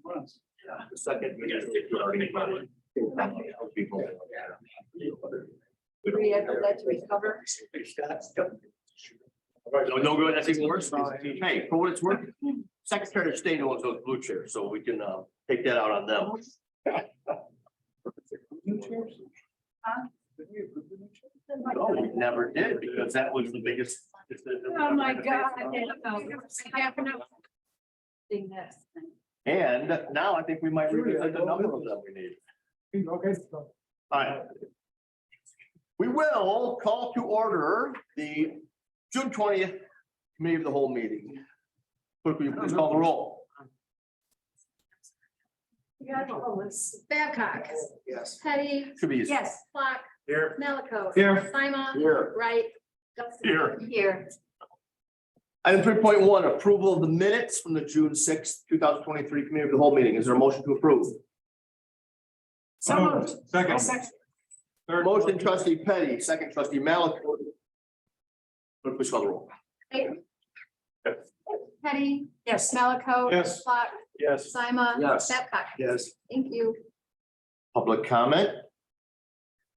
The second. We have to let to recover. No good, that's even worse. Hey, for what it's worth, Secretary of State owns those blue chairs, so we can take that out on them. No, we never did, because that was the biggest. Oh, my God. And now I think we might revisit the number of them we need. Okay. All right. We will call to order the June 20th committee of the whole meeting. Clerk, will you please call the roll? Babcock. Yes. Petty. Should be easy. Yes. Flock. Here. Malico. Here. Sima. Here. Wright. Here. Here. Item 3.1, approval of the minutes from the June 6th, 2023 committee of the whole meeting. Is there a motion to approve? So moved. Second. Third. Motion trustee Petty, second trustee Malik. Clerk, please call the roll. Petty. Yes. Malico. Yes. Flock. Yes. Sima. Yes. Babcock. Yes. Thank you. Public comment.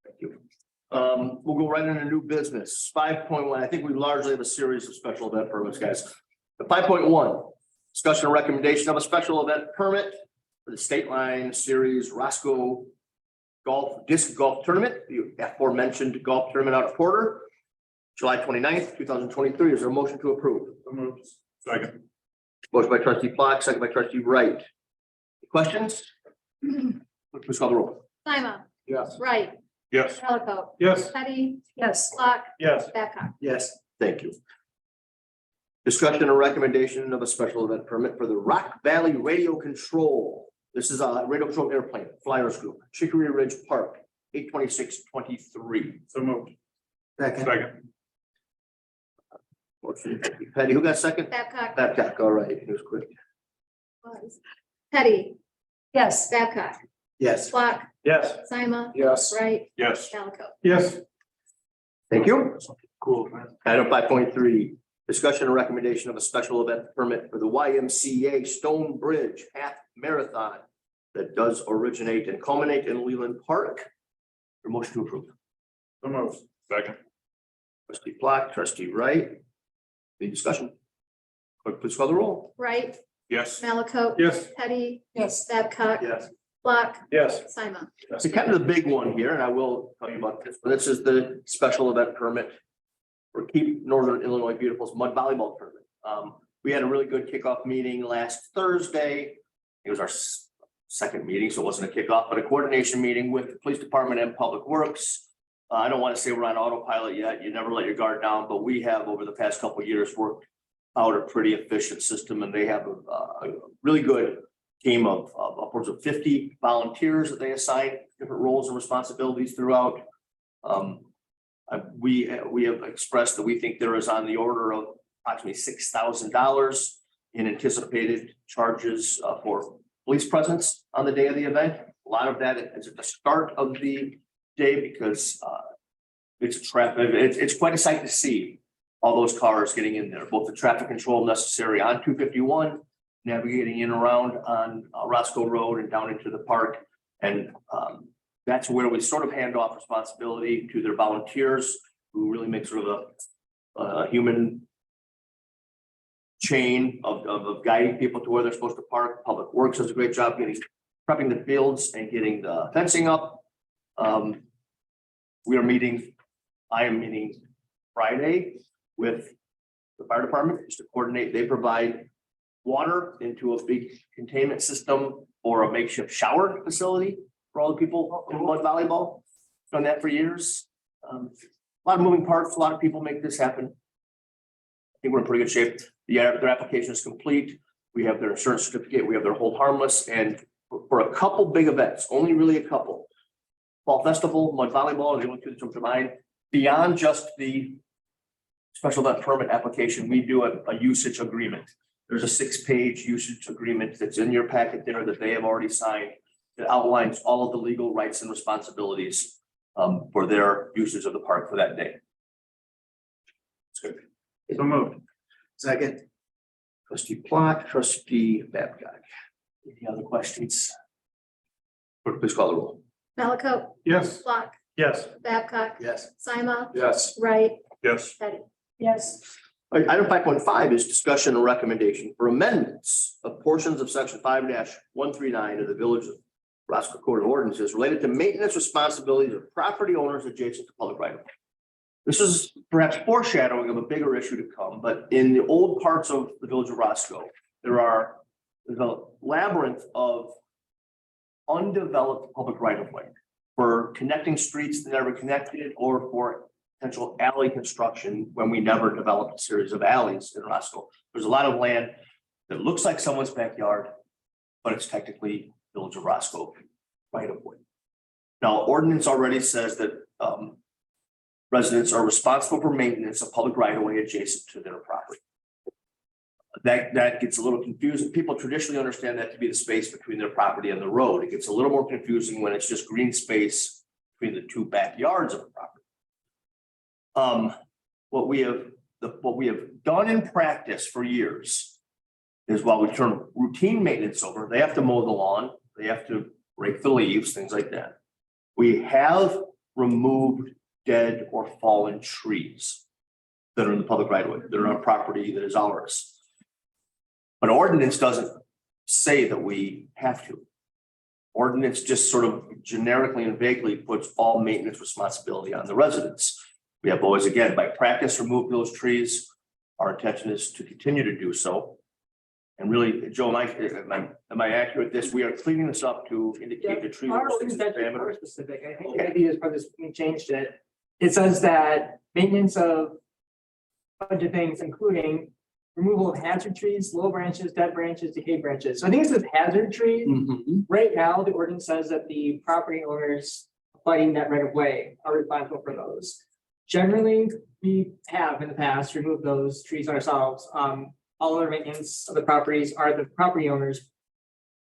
Thank you. We'll go right into new business. 5.1, I think we largely have a series of special event permits, guys. The 5.1, discussion and recommendation of a special event permit for the State Line Series Roscoe Disc Golf Tournament, the aforementioned golf tournament out of Porter, July 29th, 2023. Is there a motion to approve? So moved. Second. Motion by trustee Flock, second by trustee Wright. Questions? Please call the roll. Sima. Yes. Wright. Yes. Malico. Yes. Petty. Yes. Flock. Yes. Babcock. Yes. Thank you. Discussion and recommendation of a special event permit for the Rock Valley Radio Control. This is a radio control airplane, Flyers Group, Chicory Ridge Park, 8/26/23. So moved. Second. Second. Motion, Patty, who got second? Babcock. Babcock, all right, it was quick. Petty. Yes. Babcock. Yes. Flock. Yes. Sima. Yes. Wright. Yes. Malico. Yes. Thank you. Cool. Item 5.3, discussion and recommendation of a special event permit for the YMCA Stone Bridge Half Marathon that does originate and culminate in Leland Park. For motion to approve. So moved. Second. Trustee Flock, trustee Wright. Any discussion? Clerk, please call the roll. Wright. Yes. Malico. Yes. Petty. Yes. Babcock. Yes. Flock. Yes. Sima. So kind of the big one here, and I will tell you about this, but this is the special event permit for Keep Northern Illinois Beautiful's mud volleyball tournament. We had a really good kickoff meeting last Thursday. It was our second meeting, so it wasn't a kickoff, but a coordination meeting with the police department and public works. I don't want to say we're on autopilot yet. You never let your guard down, but we have over the past couple of years worked out a pretty efficient system, and they have a really good team of upwards of 50 volunteers that they assign different roles and responsibilities throughout. We have expressed that we think there is on the order of approximately $6,000 in anticipated charges for police presence on the day of the event. A lot of that is at the start of the day because it's a traffic. It's quite a sight to see all those cars getting in there, both the traffic control necessary on 251, navigating in around on Roscoe Road and down into the park. And that's where we sort of hand off responsibility to their volunteers who really make sort of a human chain of guiding people to where they're supposed to park. Public Works does a great job prepping the fields and getting the fencing up. I am meeting Friday with the fire department just to coordinate. They provide water into a big containment system or a makeshift shower facility for all the people in mud volleyball. Done that for years. A lot of moving parts, a lot of people make this happen. I think we're in pretty good shape. Their application is complete. We have their insurance certificate, we have their hold harmless, and for a couple big events, only really a couple. Fall Festival, mud volleyball, the only two that come to mind. Beyond just the special event permit application, we do a usage agreement. There's a 6-page usage agreement that's in your packet there that they have already signed that outlines all of the legal rights and responsibilities for their usage of the park for that day. That's good. So moved. Second. Trustee Flock, trustee Babcock. Any other questions? Clerk, please call the roll. Malaco, Yes. Block, Yes. Babcock, Yes. Sima, Yes. Wright, Yes. Betty. Yes. Item 5.5 is discussion and recommendation for amendments of portions of section 5-139 of the Village of Roscoe Code of Ordinances related to maintenance responsibilities of property owners adjacent to public right of way. This is perhaps foreshadowing of a bigger issue to come, but in the old parts of the Village of Roscoe, there's a labyrinth of undeveloped public right of way for connecting streets that never connected or for potential alley construction when we never developed a series of alleys in Roscoe. There's a lot of land that looks like someone's backyard, but it's technically Village of Roscoe right of way. Now, ordinance already says that residents are responsible for maintenance of public right of way adjacent to their property. That gets a little confusing. People traditionally understand that to be the space between their property and the road. It gets a little more confusing when it's just green space between the two backyards of the property. What we have done in practice for years is while we turn routine maintenance over, they have to mow the lawn, they have to rake the leaves, things like that. We have removed dead or fallen trees that are in the public right of way, that are on property that is ours. But ordinance doesn't say that we have to. Ordinance just sort of generically and vaguely puts all maintenance responsibility on the residents. We have always, again, by practice, removed those trees. Our intention is to continue to do so. And really, Joe, am I accurate with this? We are cleaning this up to indicate the tree. Our ordinance is actually more specific. I think maybe as part of this, we changed it. It says that maintenance of a bunch of things, including removal of hazard trees, low branches, dead branches, decayed branches. So I think it says hazard trees. Mhm. Right now, the ordinance says that the property owners abutting that right of way are responsible for those. Generally, we have in the past removed those trees ourselves. All our maintenance of the properties are the property owner's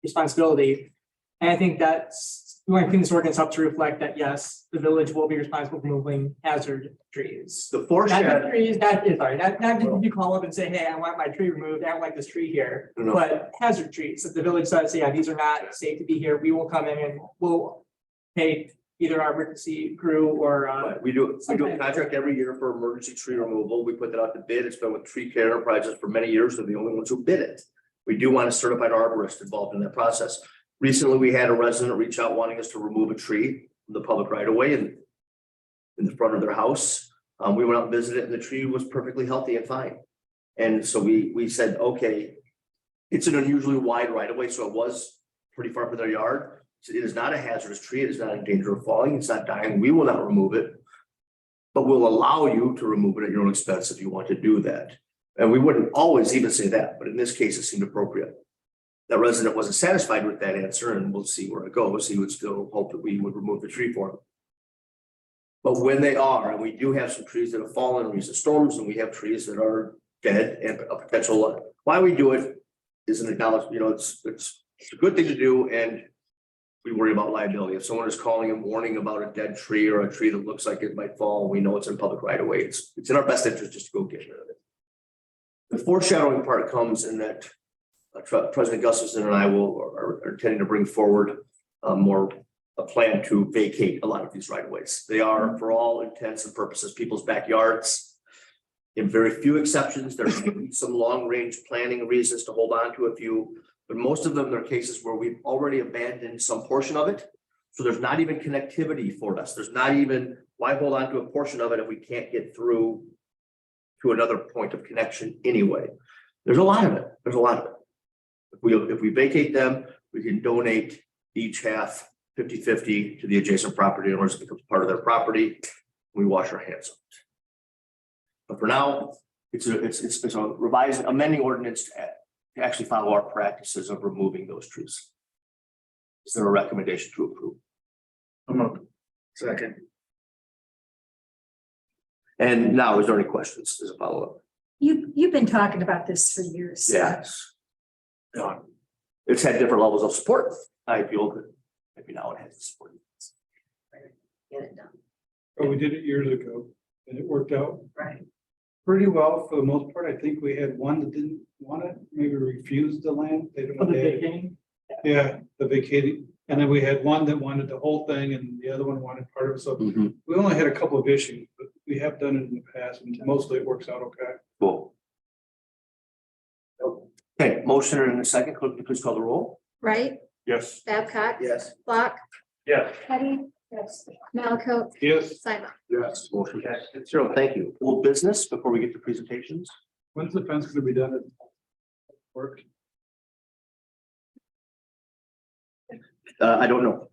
responsibility. And I think we want to clean this ordinance up to reflect that, yes, the village will be responsible for removing hazard trees. The Not foreshadow. the trees, not just if you call up and say, hey, I want my tree removed, I don't like this tree here, No. but hazard trees, if the village says, yeah, these are not safe to be here, we will come in and we'll pay either our emergency crew or, Right, we do a contract every year for emergency tree removal. We put that out to bid. It's been with Tree Care Enterprises for many years. They're the only ones who bid it. We do want a certified arborist involved in that process. Recently, we had a resident reach out wanting us to remove a tree from the public right of way in the front of their house. We went out and visited it, and the tree was perfectly healthy and fine. And so we said, okay, it's an unusually wide right of way, so it was pretty far from their yard. So it is not a hazardous tree. It is not in danger of falling. It's not dying. We will not remove it, but we'll allow you to remove it at your own expense if you want to do that. And we wouldn't always even say that, but in this case, it seemed appropriate. That resident wasn't satisfied with that answer, and we'll see where it goes. He would still hope that we would remove the tree for him. But when they are, and we do have some trees that have fallen in recent storms, and we have trees that are dead and a potential, why we do it is an acknowledgement, it's a good thing to do, and we worry about liability. If someone is calling and warning about a dead tree or a tree that looks like it might fall, we know it's in public right of way. It's in our best interest just to go get rid of it. The foreshadowing part comes in that President Gustafson and I are intending to bring forward a plan to vacate a lot of these right of ways. They are, for all intents and purposes, people's backyards. In very few exceptions, there's some long range planning reasons to hold on to a few. But most of them, there are cases where we've already abandoned some portion of it. So there's not even connectivity for us. There's not even, why hold on to a portion of it if we can't get through to another point of connection anyway? There's a lot of it. There's a lot of it. If we vacate them, we can donate each half 50-50 to the adjacent property owners. It becomes part of their property. We wash our hands of it. But for now, it's a revising, amending ordinance to actually follow our practices of removing those trees. Is there a recommendation to approve? Second. And now, is there any questions as a follow-up? You've been talking about this for years. Yes. Yeah. It's had different levels of support. I feel that maybe now it has the support. Get it done. Well, we did it years ago and it worked out Right. pretty well for the most part. I think we had one that didn't want it, maybe refused the land. They don't For the want to. vacating, Yeah, the vacating, and then we had one that wanted the whole thing and the other one wanted part of it, so we only had a couple of issues, but we have done it in the past and mostly it works out okay. Cool. Okay, motion and a second, clerk, please call the roll. Right, Yes. Babcock. Yes. Block, Yes. Petty. Yes. Malco, Yes, Simon. Yes. Motion passed 6-0. Thank you. Old business before we get to presentations. when's the fence gonna be done at work? I don't know.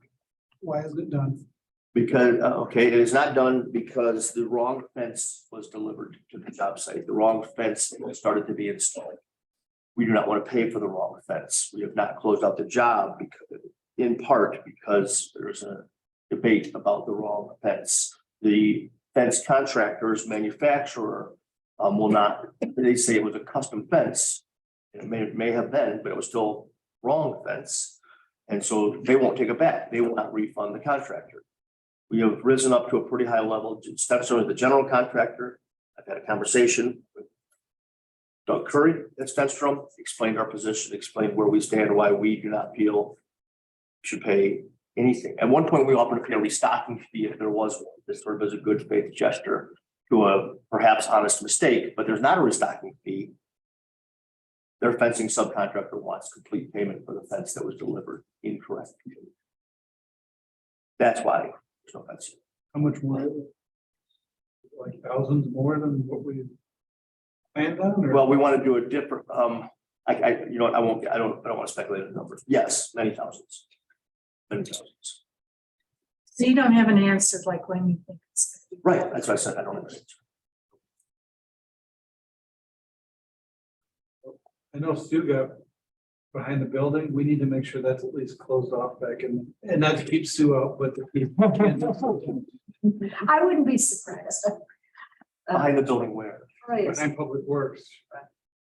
Why isn't it done? Because, okay, it is not done because the wrong fence was delivered to the job site. The wrong fence started to be installed. We do not want to pay for the wrong fence. We have not closed out the job because, in part because there's a debate about the wrong fence. The fence contractors, manufacturer, will not, they say it was a custom fence. It may have been, but it was still wrong fence. And so they won't take it back. They will not refund the contractor. We have risen up to a pretty high level. Stetson is the general contractor. I've had a conversation with Doug Curry at Stenstrom, explained our position, explained where we stand, why we do not feel we should pay anything. At one point, we offered to pay a restocking fee if there was one. This sort of is a good faith gesture to a perhaps honest mistake, but there's not a restocking fee. Their fencing subcontractor wants complete payment for the fence that was delivered incorrect. That's why there's no fence. How much more? Like thousands more than what we planned on, or? Well, we want to do a different, you know, what, I don't want to speculate on numbers. Yes, many thousands. Many thousands. So you don't have an answer like when you think it's. gonna be Right, that's what I said. I don't know. I know Stu got behind the building. We need to make sure that's at least closed off back in, and not to keep Stu out, but to keep. I wouldn't be surprised. Behind the building where? Troy is, Behind Public Works.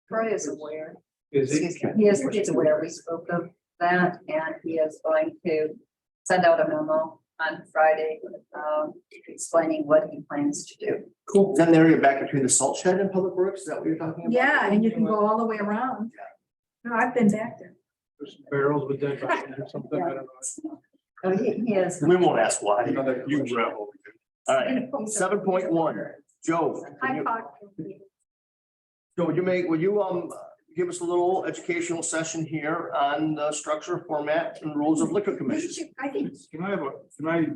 Troy is aware. Is he? He's aware, we spoke of that, and he is going to send out a memo on Friday, explaining what he plans to do. Cool. Is that an area back between the salt shed and Public Works? Is that what you're talking about? Yeah, and you can go all the way around. No, I've been back there. There's some barrels with dead bodies or something, I don't know. So he is. We won't ask why. You rebel. All right, 7.1. Joe, I talked. Joe, would you give us a little educational session here on the structure, format, and rules of liquor commission? I think, Can I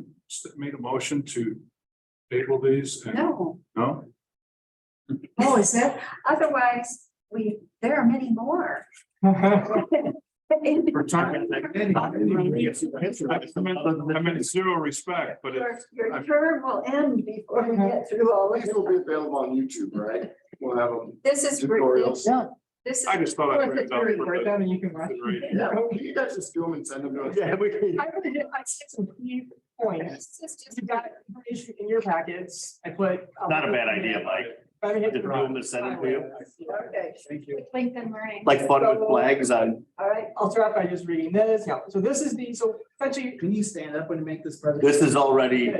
make a motion to table these? and- no, No? oh, is that, Otherwise, there are many more. For time. I mean, zero respect, but it's. Your term will end before we get through all of These will be available on YouTube, right? We'll have them. this. Is Tutorials. This is. I just thought I'd bring it up. for Right the- down and you can watch. Right. Yeah, you guys just do them and send them to us. Yeah, we can. I really did, I said some key points. You got information in your packets. I put. Not a bad idea, Mike. If I hit Just room to send it to you. Okay, Thank you. LinkedIn Learning. Like fun with flags on. all right. I'll start by just reading this. Yeah, so this is so essentially, Can you stand up when you make this presentation? This is already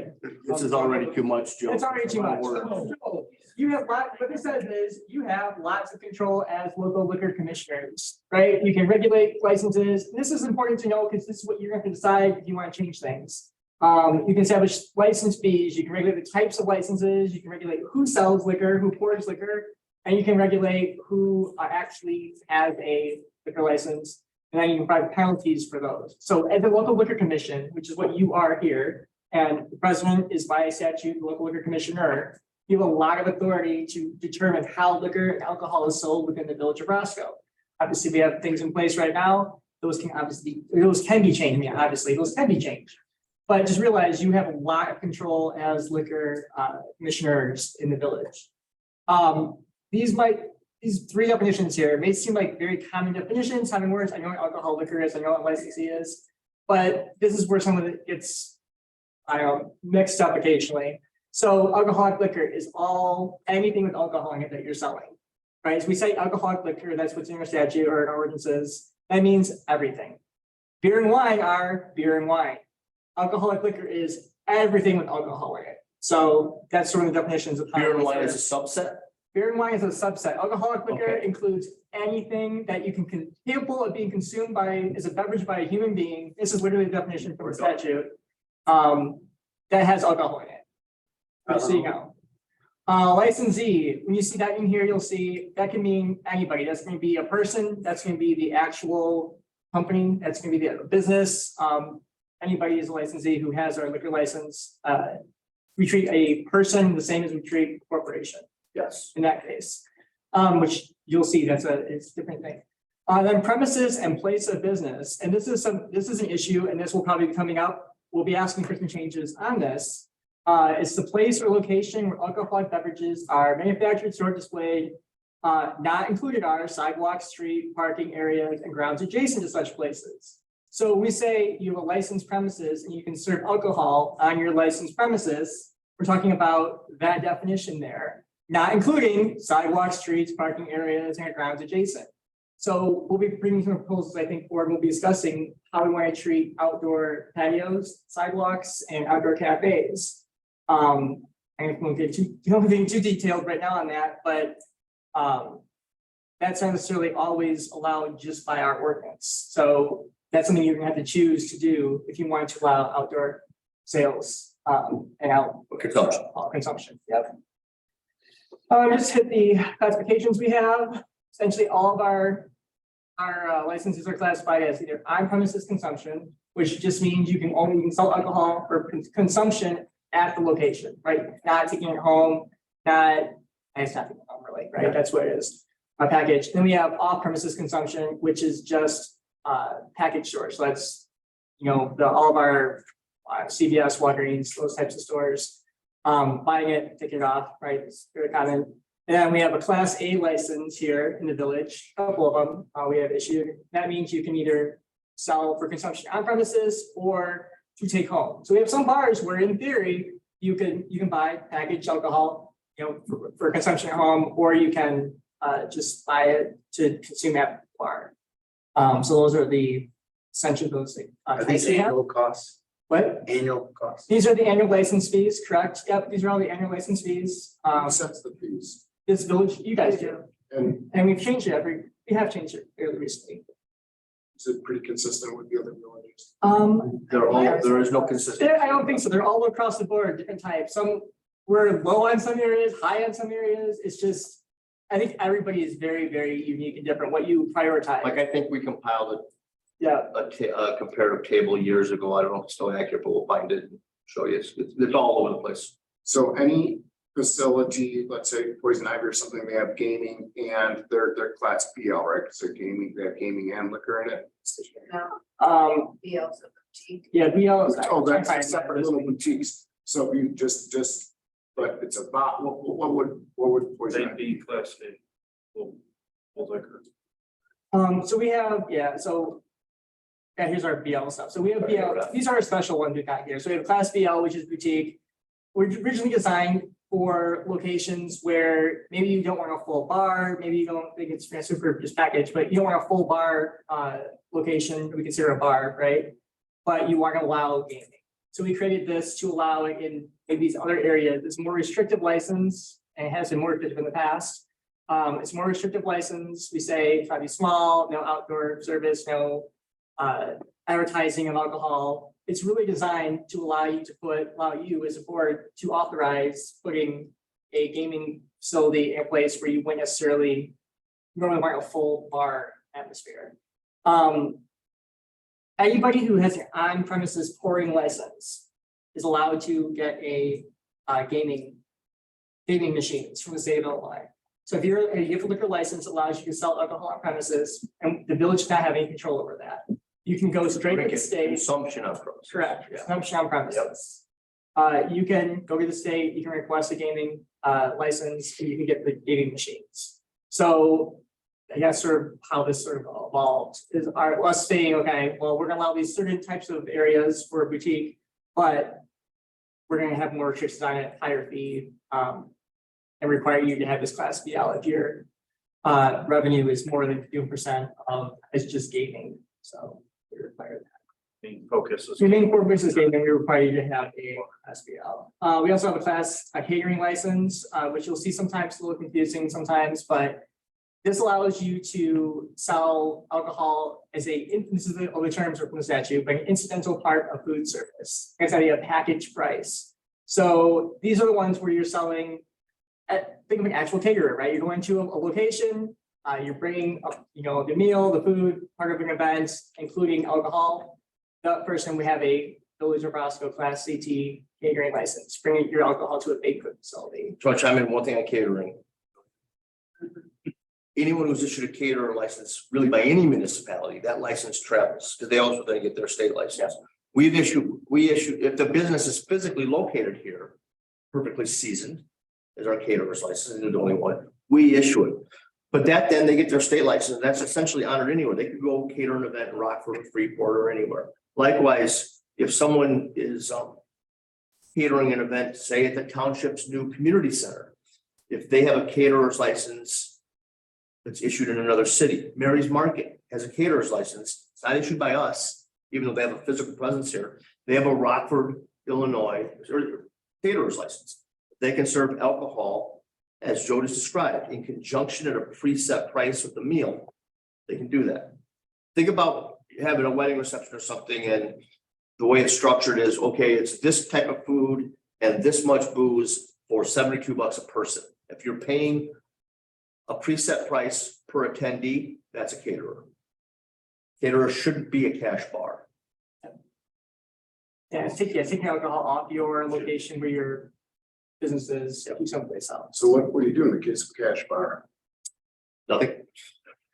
too much, Joe. it's already too much. Words. So, you have what this says is you have lots of control as local liquor commissioners, right? You can regulate licenses. This is important to know because this is what you're going to decide if you want to change things. You can establish license fees, you can regulate the types of licenses, you can regulate who sells liquor, who pours liquor, and you can regulate who actually has a liquor license, and then you can provide penalties for those. So as a local liquor commission, which is what you are here, and the president is by statute, the local liquor commissioner, you have a lot of authority to determine how liquor and alcohol is sold within the village of Roscoe. Obviously, we have things in place right now, those can be changed, yeah, obviously, those can be changed. But just realize you have a lot of control as liquor commissioners in the village. These three definitions here may seem like very common definitions, having words. I know what alcohol liquor is, I know what licensee is, but this is where some of it gets, mixed up occasionally. So alcoholic liquor is anything with alcohol in it that you're selling, right? So we say alcoholic liquor, that's what's in our statute or in our ordinances. That means everything. Beer and wine are beer and wine. Alcoholic liquor is everything with alcohol in it. So that's sort of the definitions of. Beer and wine is a subset. Beer and wine is a subset. Alcoholic liquor Okay. includes anything that you can capable of being consumed by as a beverage by a human being. This is literally the definition for the statute. That has alcohol in it. Just so you know. Licensee, when you see that in here, you'll see that can mean anybody. That's going to be a person, that's going to be the actual company, that's going to be the business. Anybody is a licensee who has our liquor license. We treat a person the same as we treat a corporation Yes. in that case. Which you'll see it's a different thing. Then premises and place of business, and this is an issue, and this will probably be coming up. We'll be asking for some changes on this. It's the place or location where alcoholic beverages are manufactured, stored, displayed. Not included are sidewalks, street, parking areas, and grounds adjacent to such places. So we say you have a licensed premises and you can serve alcohol on your licensed premises. We're talking about that definition there, not including sidewalks, streets, parking areas, and grounds adjacent. So we'll be bringing some proposals, I think, or we'll be discussing how we want to treat outdoor patios, sidewalks, and outdoor cafes. And we won't get too detailed right now on that, but that's not necessarily always allowed just by our ordinance. So that's something you're gonna have to choose to do if you want to allow outdoor sales and consumption. Yep. Just hit the classifications we have. Essentially, all of our licenses are classified as either on premises consumption, which just means you can sell alcohol for consumption at the location, right? Not taking it home, it's not taking it home really, right? That's what it is. A package. Then we have off premises consumption, which is just package stores. So that's, all of our CVS, Walgreens, those types of stores, buying it, taking it off, right? It's very common. And then we have a Class A license here in the village, a couple of them we have issued. That means you can either sell for consumption on premises or to take home. So we have some bars where in theory, you can buy packaged alcohol, for consumption at home, or you can just buy it to consume at the bar. So those are the essential those things. Are these annual costs? What? Annual costs? These are the annual license fees, correct? Yep, these are all the annual license fees. Who sets the fees? This village, you guys do, And we've changed it we have changed it fairly recently. is it pretty consistent with the other villages? There is no consistency. I don't think so. They're all across the board, different types. Some we're low on some areas, high on some areas. It's just, I think everybody is very, very unique and different. What you prioritize. Like, I think we compiled Yeah. a comparative table years ago. I don't know if it's still accurate, but we'll find it and show you. It's all over the place. So any facility, let's say Poison Ivy or something, they have gaming and they're class BL, right? Because they're gaming, they have gaming and liquor in it. No, be also boutique. Yeah, BL is. Oh, that's separate little boutiques. So you just, but it's about, what would Poison They'd Ivy? be class A. Full liquor. So we have, here's our BL stuff. So we have BL, these are our special ones we got here. So we have Class BL, which is boutique. We're originally designed for locations where maybe you don't want a full bar, maybe you don't think it's super just package, but you don't want a full bar location, we consider a bar, right? But you want to allow gaming. So we created this to allow it in maybe these other areas. It's more restrictive license and it has been more restrictive in the past. It's more restrictive license. We say try to be small, no outdoor service, no advertising of alcohol. It's really designed to allow you as a board to authorize putting a gaming facility in a place where you wouldn't necessarily normally want a full bar atmosphere. Anybody who has an on-premises pouring license is allowed to get a gaming machines from the state of Illinois. So if you have a liquor license, it allows you to sell alcohol on premises, and the village does not have any control over that. You can go straight to the state. Consumption of drugs. Correct, consumption on premises. You can go to the state, you can request a gaming license, and you can get the gaming machines. So I guess sort of how this sort of evolved is us saying, okay, well, we're gonna allow these certain types of areas for a boutique, but we're gonna have more restrictions on it, higher fee, and require you to have this Class BL if your revenue is more than 50% of it's just gaming. So we require that. main focus is. Your main core business gaming, we require you to have a SBL. We also have a catering license, which you'll see sometimes a little confusing sometimes, but this allows you to sell alcohol as this is the only terms are from the statute, but an incidental part of food service. It's at a package price. So these are the ones where you're selling think of an actual caterer, right? You're going to a location, you're bringing up, the meal, the food, part of an event, including alcohol. That person would have a Village of Roscoe Class CT catering license, bringing your alcohol to a banquet facility. So I chime in one thing on catering. Anyone who's issued a caterer license, really by any municipality, that license travels, because they also then get their state license. We issue, if the business is physically located here, perfectly seasoned, is our caterer's license, and the only one, we issue it. But that then they get their state license, that's essentially honored anywhere. They could go cater an event in Rockford, Freeport, or anywhere. Likewise, if someone is catering an event, say at the township's new community center, if they have a caterer's license that's issued in another city, Mary's Market has a caterer's license. It's not issued by us, even though they have a physical presence here. They have a Rockford, Illinois caterer's license. They can serve alcohol, as Joe just described, in conjunction at a preset price with the meal. They can do that. Think about having a wedding reception or something, and the way it's structured is, okay, it's this type of food and this much booze for $72 a person. If you're paying a preset price per attendee, that's a caterer. Caterer shouldn't be a cash bar. Yeah, taking alcohol off your location where your businesses do someplace else. So what do you do in the case of cash bar? Nothing.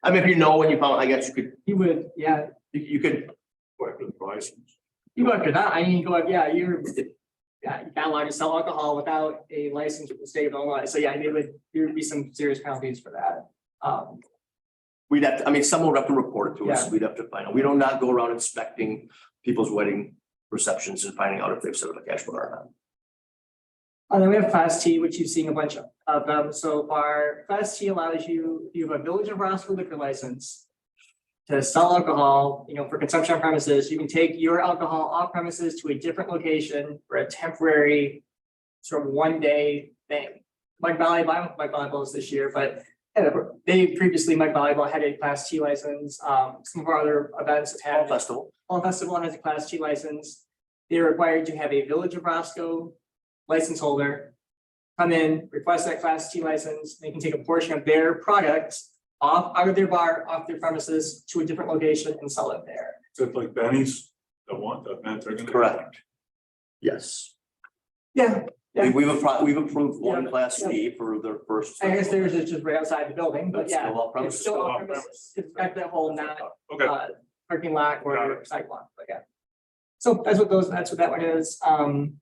I mean, if you know when you found, I guess you could, You would, yeah, you could, What the license? you go after that. I mean, you go up, you're not allowed to sell alcohol without a license with the state of Illinois. So yeah, there would be some serious penalties for that. we'd have to, I mean, someone would have to report it to us. Yeah. We'd have to find out. We do not go around inspecting people's wedding receptions and finding out if they've set up a cash bar or not. And then we have Class T, which you've seen a bunch of them so far. Class T allows you, you have a Village of Roscoe liquor license to sell alcohol, for consumption on premises. You can take your alcohol off premises to a different location for a temporary sort of 1-day thing. Mike Volleyball, Mike Volleyball is this year, but they previously, Mike Volleyball had a Class T license. Some of our other events have had. Festival. Fall Festival has a Class T license. They're required to have a Village of Roscoe license holder come in, request that Class T license. They can take a portion of their product out of their bar, off their premises to a different location and sell it there. Is it like Benny's, the event they're gonna? Correct. Yes. Yeah, Yeah. We've approved one Yeah. Class T for their first. I guess theirs is just right outside the building, but That's yeah. still off It's premises. still Still off off premises. It's got that whole not Okay, parking lot Got or sidewalk, but yeah. So that's what that one is. I'm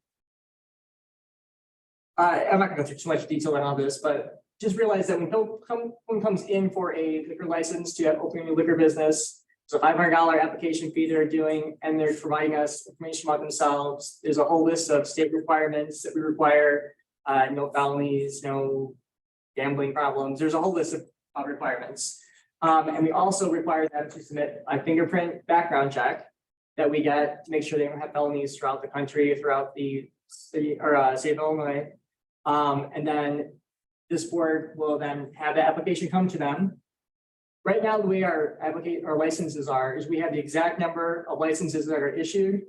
not gonna go through too much detail on all this, but just realize that when someone comes in for a liquor license to open a liquor business, it's a $500 application fee they're doing, and they're providing us information about themselves. There's a whole list of state requirements that we require, no felonies, no gambling problems. There's a whole list of requirements. And we also require them to submit a fingerprint background check that we get to make sure they don't have felonies throughout the country, throughout the city or state of Illinois. And then this board will then have the application come to them. Right now, the way our licenses are is we have the exact number of licenses that are issued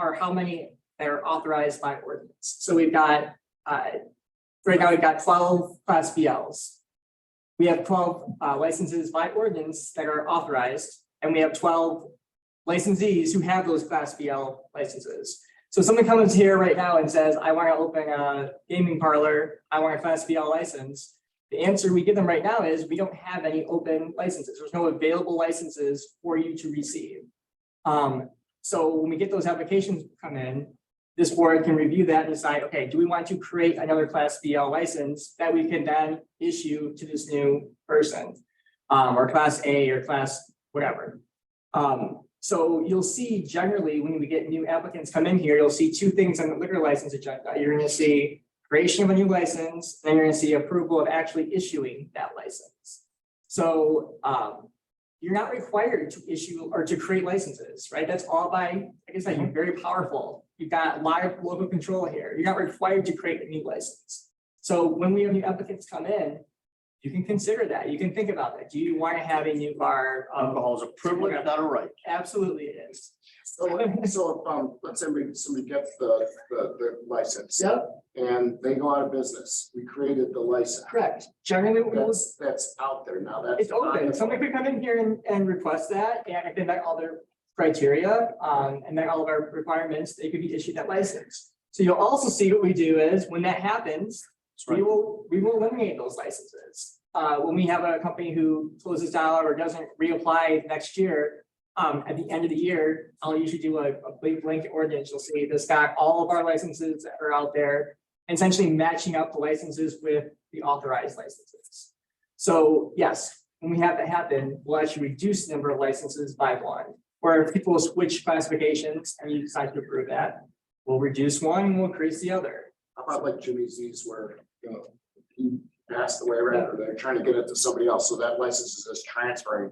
or how many that are authorized by ordinance. So we've got right now we've got 12 Class BLs. We have 12 licenses by ordinance that are authorized, and we have 12 licensees who have those Class BL licenses. So someone comes here right now and says, I want to open a gaming parlor, I want a Class BL license. The answer we give them right now is we don't have any open licenses. There's no available licenses for you to receive. So when we get those applications come in, this board can review that and decide, okay, do we want to create another Class BL license that we can then issue to this new person? Or Class A or Class whatever. So you'll see generally when we get new applicants come in here, you'll see two things on the liquor license agenda. You're gonna see creation of a new license, then you're gonna see approval of actually issuing that license. So you're not required to issue or to create licenses, right? That's all by, like I said, you're very powerful. You've got live local control here. You're not required to create a new license. So when we have new applicants come in, you can consider that. You can think about that. Do you want to have a new bar? Alcohol is a privilege, not a right. Absolutely it is. So, let's say somebody gets the license. Yep, And they go out of business. We created the license. correct. Generally, what we'll That's out there now. That's. it's open. Somebody could come in here and request that, and if they met all their criteria, and met all of our requirements, they could be issued that license. So you'll also see what we do is, when that happens, That's right. we will eliminate those licenses. When we have a company who closes down or doesn't reapply next year, at the end of the year, I'll usually do a big blanket ordinance. You'll see this got all of our licenses that are out there, essentially matching up the licenses with the authorized licenses. So yes, when we have that happen, we'll actually reduce the number of licenses by one. Or if people switch classifications and you decide to approve that, we'll reduce one and we'll increase the other. How about like Jimmy Z's where, he passed away, right, or they're trying to get it to somebody else, so that license is just transferring.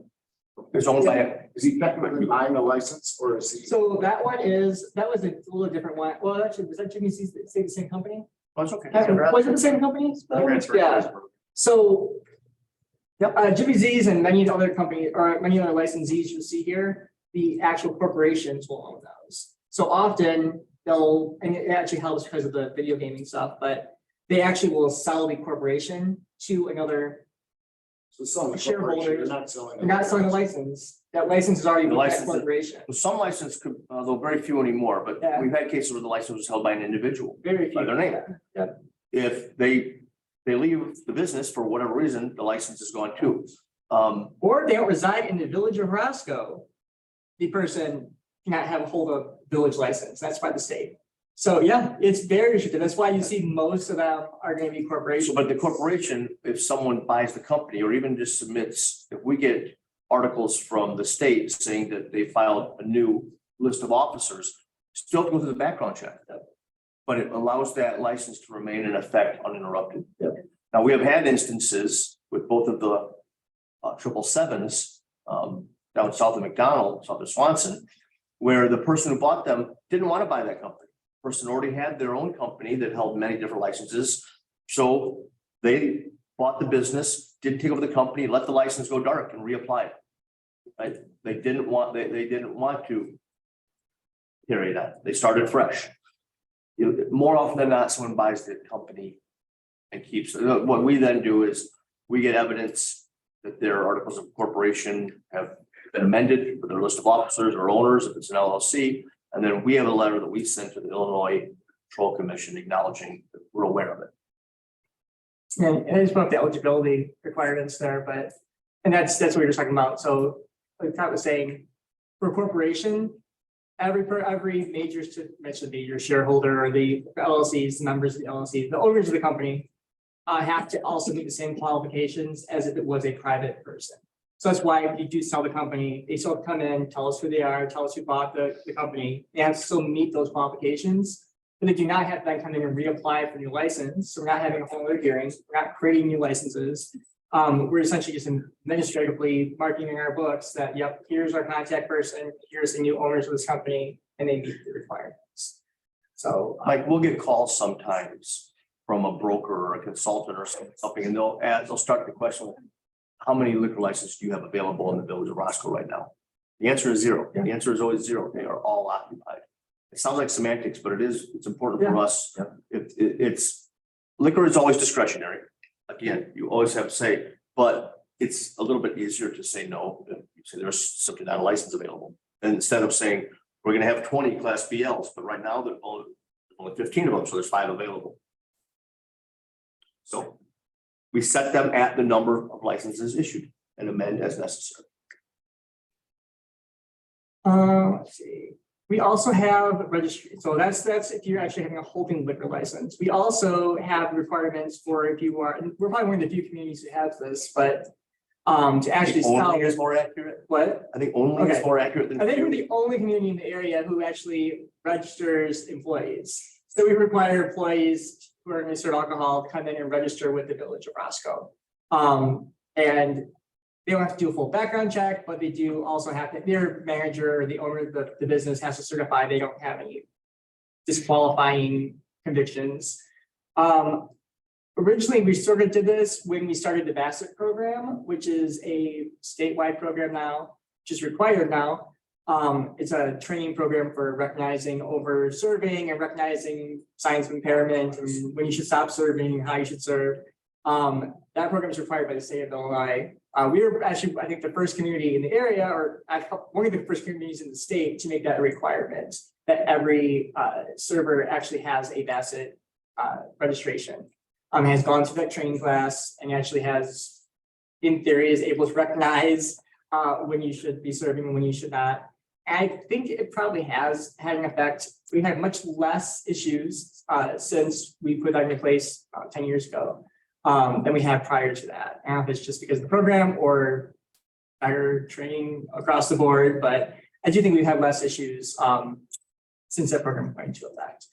It's owned by, Is he technically buying a license or is he? So that was a little different one. Well, actually, was that Jimmy C's, the same company? oh, it's okay. Was it the same company? Transfer. Yeah. So. Jimmy Z's and many other companies or many other licensees you'll see here, the actual corporations will own those. So often they'll, and it actually helps because of the video gaming stuff, but they actually will sell the corporation to another, So selling the shareholders, corporation, they're not selling. they're not selling a license. That license is already The with that license is- corporation. Well, some license could, though very few anymore, but Yeah. we've had cases where the license was held by an individual. Very few. By their name. Yeah. If they leave the business for whatever reason, the license is gone too. Or they don't reside in the village of Roscoe. The person cannot have a hold of village license. That's by the state. So yeah, it's very restricted. That's why you see most of them are going to be So, corporations. but the corporation, if someone buys the company or even just submits, if we get articles from the state saying that they filed a new list of officers, still have to go through the background check. But it allows that license to remain in effect uninterrupted. Yep. Now, we have had instances with both of the 777s down south of McDonald, south of Swanson, where the person who bought them didn't want to buy that company. Person already had their own company that held many different licenses. So they bought the business, didn't take over the company, let the license go dark and reapply it. Right? They didn't want to carry it out. They started fresh. More often than not, someone buys the company and keeps it. What we then do is we get evidence that their articles of incorporation have been amended with their list of officers or owners, if it's an LLC. And then we have a letter that we sent to the Illinois Control Commission acknowledging that we're aware of it. And I just put up the eligibility requirements there, but, and that's what you're talking about. So like Pat was saying, for a corporation, every major, to mention the major shareholder or the LLCs, the members of the LLC, the owners of the company have to also meet the same qualifications as if it was a private person. So that's why if you do sell the company, they still come in, tell us who they are, tell us who bought the company. They have to still meet those qualifications, but they do not have to then come in and reapply for a new license. So we're not having a whole other hearings, we're not creating new licenses. We're essentially just administratively marking in our books that, yep, here's our contact person, here's the new owners of this company, and they meet the requirements. So Like, we'll get calls sometimes from a broker or a consultant or something, and they'll start the question with, how many liquor licenses do you have available in the village of Roscoe right now? The answer is zero. The answer is always zero. They are all occupied. It sounds like semantics, but it's important for us. It's liquor is always discretionary. Again, you always have to say, but it's a little bit easier to say no. You say there's simply not a license available. And instead of saying, we're gonna have 20 class BLs, but right now there's only 15 of them, so there's 5 available. So we set them at the number of licenses issued and amend as necessary. let's see. We also have registry. So that's if you're actually having a holding liquor license. We also have requirements for if you are, and we're probably one of the few communities who have this, but to actually sell. Only is more accurate. What? I think only is Okay. more accurate than. I think we're the only community in the area who actually registers employees. So we require employees who are going to serve alcohol to come in and register with the village of Roscoe. And they don't have to do a full background check, but they do also have to, their manager or the owner of the business has to certify they don't have any disqualifying convictions. Originally, we sort of did this when we started the Bassett program, which is a statewide program now, which is required now. It's a training program for recognizing over serving and recognizing signs of impairment and when you should stop serving and how you should serve. That program is required by the state of Illinois. We were actually, I think, the first community in the area, or one of the first communities in the state to make that a requirement that every server actually has a Bassett registration. Has gone through that training class and actually has, in theory, is able to recognize when you should be serving and when you should not. And I think it probably has had an effect. We've had much less issues since we put that in place 10 years ago than we had prior to that. I don't know if it's just because of the program or better training across the board, but I do think we've had less issues since that program went into effect.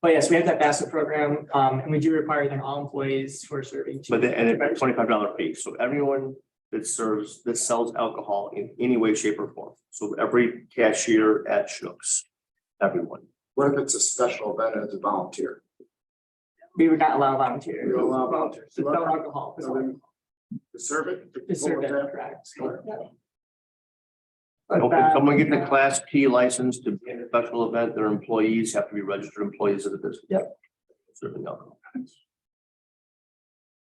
But yes, we have that Bassett program, and we do require that all employees who are serving. But and it's $25 fee, so everyone that sells alcohol in any way, shape, or form. So every cashier at Schnucks, everyone. What if it's a special event as a volunteer? We would not allow volunteers. We don't allow volunteers. To sell alcohol. To serve it? To serve it, correct. Yeah. Okay, if someone gets a Class P license to be in a special event, their employees have to be registered employees of the business. Yep. Serving alcohol.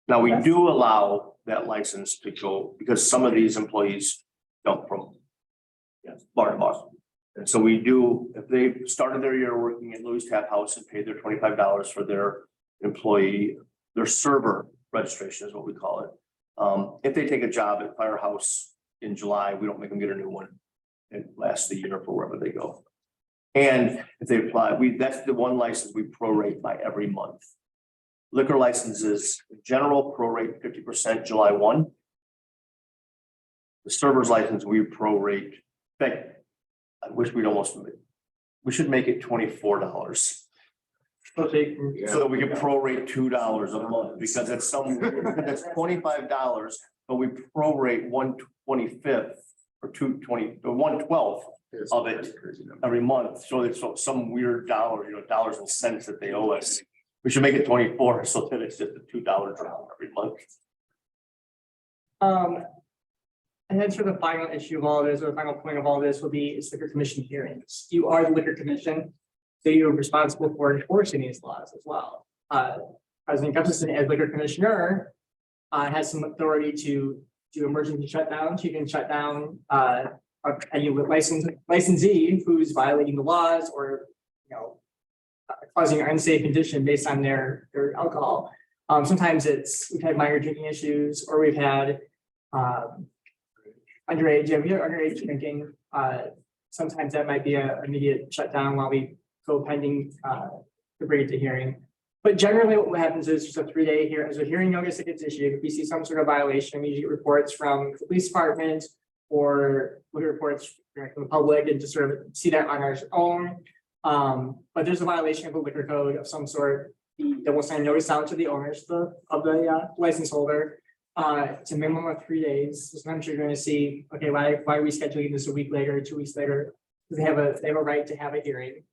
Now, we do allow that license to go because some of these employees come from bar to Boston. And so we do, if they started their year working at Louis Tap House and paid their $25 for their employee, their server registration is what we call it. If they take a job at Firehouse in July, we don't make them get a new one. It lasts the year for wherever they go. And if they apply, that's the one license we prorate by every month. Liquor licenses, general prorate 50% July 1. The server's license, we prorate. I wish we should make it $24. So that we can prorate $2 a month because that's that's $25, but we prorate 1/25 or 2/20 or 1/12 of it every month. So it's some weird dollars and cents that they owe us. We should make it 24 so that it's just a $2 drop every month. And then sort of the final issue of all this, or the final point of all this will be is liquor commission hearings. You are the liquor commission, so you're responsible for enforcing these laws as well. President Gustafson, as liquor commissioner, has some authority to do emergency shutdowns. You can shut down any licensee who's violating the laws or causing an unsafe condition based on their alcohol. Sometimes we've had minor drinking issues, or we've had underage. Yeah, we have underage drinking. Sometimes that might be an immediate shutdown while we go pending to bring it to hearing. But generally what happens is just a 3-day hearing. As a hearing notice that gets issued, if we see some sort of violation, we get reports from the police department or we get reports from the public and just sort of see that on our own. But there's a violation of a liquor code of some sort. That will send a notice out to the owners of the license holder. It's a minimum of 3 days. So sometimes you're going to see, okay, why are we scheduling this a week later, 2 weeks later? Because they have a right to have a hearing.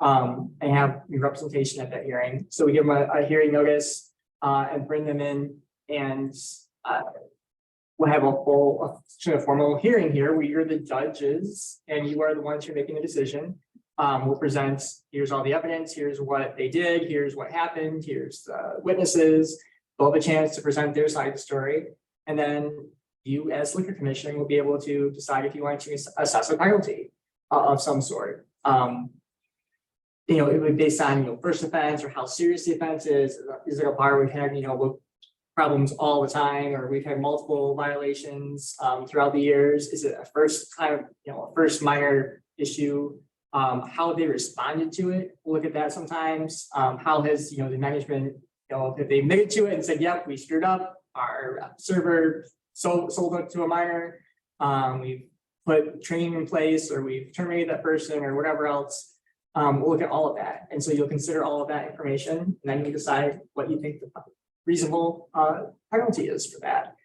And have representation at that hearing. So we give them a hearing notice and bring them in, and we'll have a full sort of formal hearing here where you're the judges and you are the ones who are making the decision. We'll present, here's all the evidence, here's what they did, here's what happened, here's the witnesses. They'll have a chance to present their side of the story. And then you as liquor commission will be able to decide if you want to assess a penalty of some sort. It would be based on first offense or how serious the offense is. Is it a bar we've had problems all the time, or we've had multiple violations throughout the years? Is it a first time, a first minor issue? How they responded to it? We'll look at that sometimes. How has the management, if they admitted to it and said, "Yep, we screwed up. Our server sold it to a minor. We've put training in place, or we've terminated that person, or whatever else." We'll look at all of that. And so you'll consider all of that information, and then you decide what you think the reasonable penalty is for that.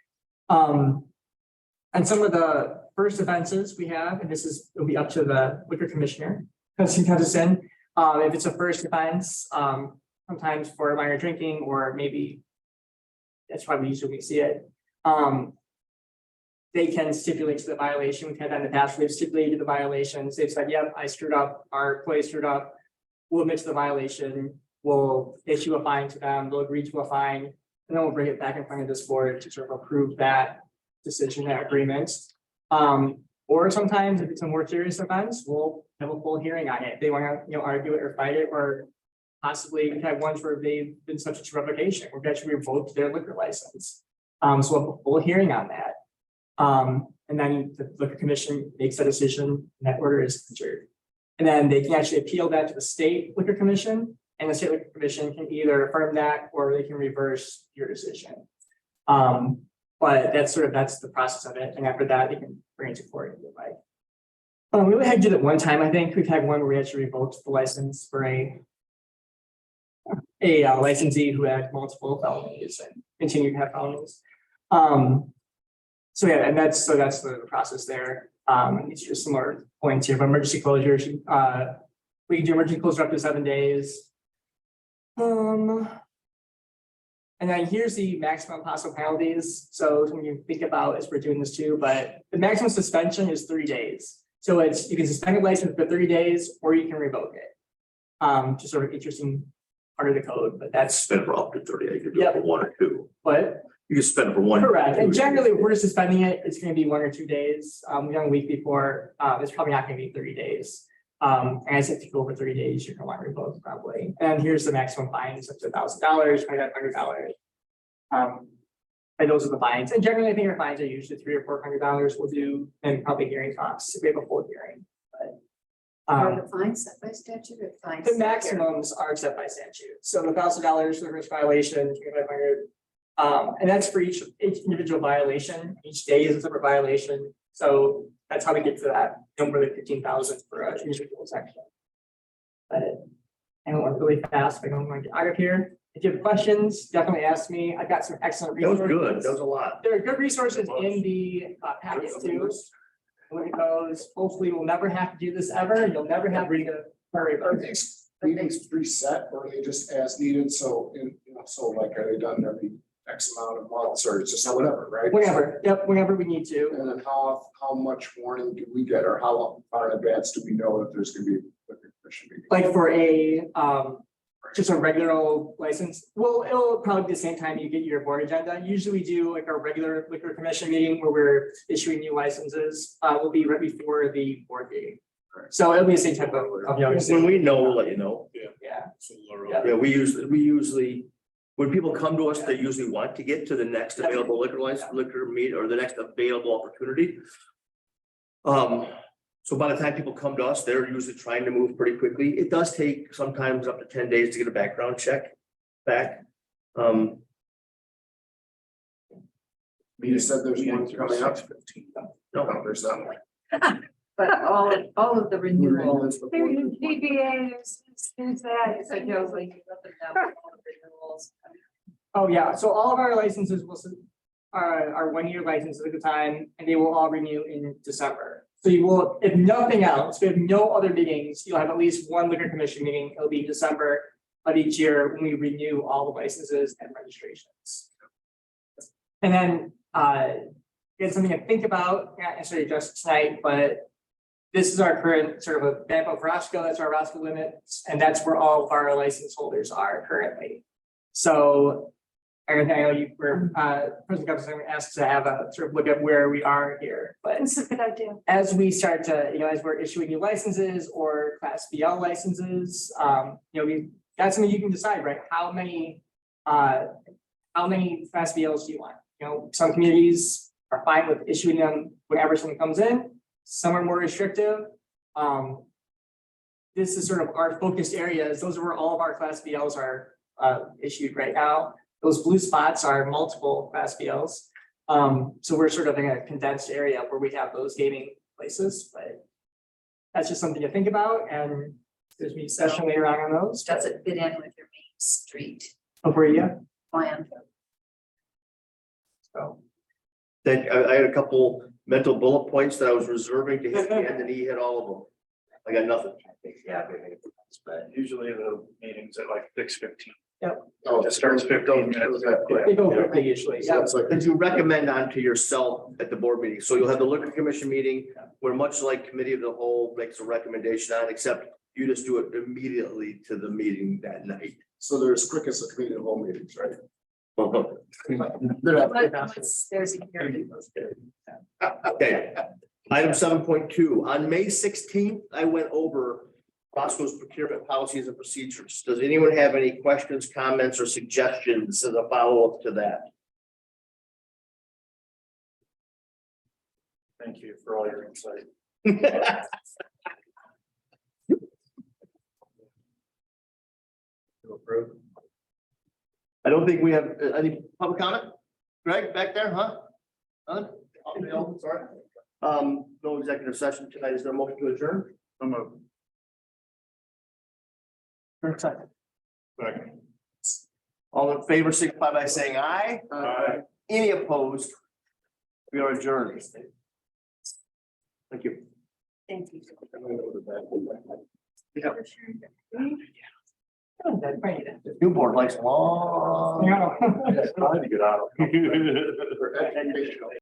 And some of the first offenses we have, and this is, it'll be up to the liquor commissioner, Hutchinson. If it's a first offense, sometimes for minor drinking, or maybe that's why we usually see it. They can stipulate to the violation. We've had that in the past. We've stipulated the violations. They've said, yep, I screwed up, our employee screwed up. We'll admit to the violation. We'll issue a fine to them. They'll agree to a fine. And then we'll bring it back in front of this board to sort of approve that decision, that agreement. Or sometimes if it's a more serious offense, we'll have a full hearing on it. They want to, argue it or fight it, or possibly we've had ones where they've been subject to revocation. We've actually revoked their liquor license. So we'll have a full hearing on that. And then the liquor commission makes a decision and that order is entered. And then they can actually appeal that to the state liquor commission, and the state liquor commission can either affirm that or they can reverse your decision. But that's the process of it. And after that, they can bring it to court if you like. We only had to do that one time. I think we've had one where we actually revoked the license for a licensee who had multiple felonies and continued to have felonies. So yeah, and that's the process there. It's just some more points here, but emergency closures, we can do emergency closure up to 7 days. And then here's the maximum possible penalties. So when you think about as we're doing this too, but the maximum suspension is 3 days. So you can suspend a license for 30 days or you can revoke it. Just sort of interesting part of the code, but that's Spend for up to 30, you could do it for 1 or 2. what. You can spend it for 1. Correct, and generally, if we're suspending it, it's gonna be 1 or 2 days. We've done a week before, it's probably not gonna be 30 days. And I said if you go over 30 days, you're gonna want to revoke probably. And here's the maximum fines, up to $1,000, $2,500. And those are the fines, and generally, I think our fines are usually $300 or $400. We'll do, and probably hearing costs if we have a full hearing, but. Are the fines set by statute or fines? The maximums are set by statute, so the $1,000 for the first violation, $2,500. And that's for each individual violation. Each day is a separate violation. So that's how we get to that number of 15,000 for an individual section. But I don't want really fast, but I don't want to get out of here. If you have questions, definitely ask me. I've got some excellent That was resources. good. That was a lot. There are good resources in the packet too. When it goes, hopefully we'll never have to do this ever. You'll never have to worry about Are it. these meetings preset or are they just as needed? So, so like, are they done every X amount of months or it's just whatever, right? Whenever, yep, whenever we need to. And then how much warning do we get or how far in advance do we know that there's gonna be a liquor commission meeting? Like for just a regular old license, well, it'll probably be the same time you get your board agenda. Usually we do like a regular liquor commission meeting where we're issuing new licenses, will be right before the board meeting. So it'll be the same type of. When we know, we'll let you know. Yeah, Yeah, we usually, when people come to us, they usually want to get to the next available liquor license, liquor meet, or the next available opportunity. So by the time people come to us, they're usually trying to move pretty quickly. It does take sometimes up to 10 days to get a background check back. You just said there's one coming up. No, there's not. But all of the renewals. PBAs, there's that. So Joe, like, you let them know all the renewals. oh yeah, so all of our licenses are 1 year licenses at the time, and they will all renew in December. So you will, if nothing else, we have no other meetings, you'll have at least one liquor commission meeting, it'll be December of each year when we renew all the licenses and registrations. And then, it's something to think about, not necessarily just tonight, but this is our current sort of a map of Roscoe, that's our Roscoe limits, and that's where all of our license holders are currently. So I know you were, President Governor asked to have a sort of look at where we are here, but That's a good idea. as we start to, as we're issuing new licenses or Class BL licenses, that's something you can decide, right? How many Class BLs do you want? Some communities are fine with issuing them whenever someone comes in. Some are more restrictive. This is sort of our focused areas. Those are where all of our Class BLs are issued right now. Those blue spots are multiple Class BLs. So we're sort of in a condensed area where we have those gaming places, but that's just something to think about, and there's a session later on those. Does it fit in with your main street Over you. plan? So Then I had a couple mental bullet points that I was reserving to hit the end, and he hit all of them. I got nothing. Yeah. But Usually the meetings at like 6:15. Oh, It starts 15 minutes. They go quickly usually, So yeah. it's like, That you recommend onto yourself at the board meeting. So you'll have the liquor commission meeting where much like committee of the whole makes a recommendation on, except you just do it immediately to the meeting that night. so they're as quick as the community of whole meetings, right? There's a hearing. Okay, item 7.2, on May 16th, I went over Roscoe's procurement policies and procedures. Does anyone have any questions, comments, or suggestions as a follow-up to that? Thank you for all your insight. To approve. I don't think we have any public comment. Greg, back there, huh? None? No, sorry. No executive session tonight. Is there a motion to adjourn? Second. All in favor, signify by saying aye. Aye. Any opposed? We are adjourned. Thank you. Thank you. New board likes long. Yeah. Trying to get out of. For educational.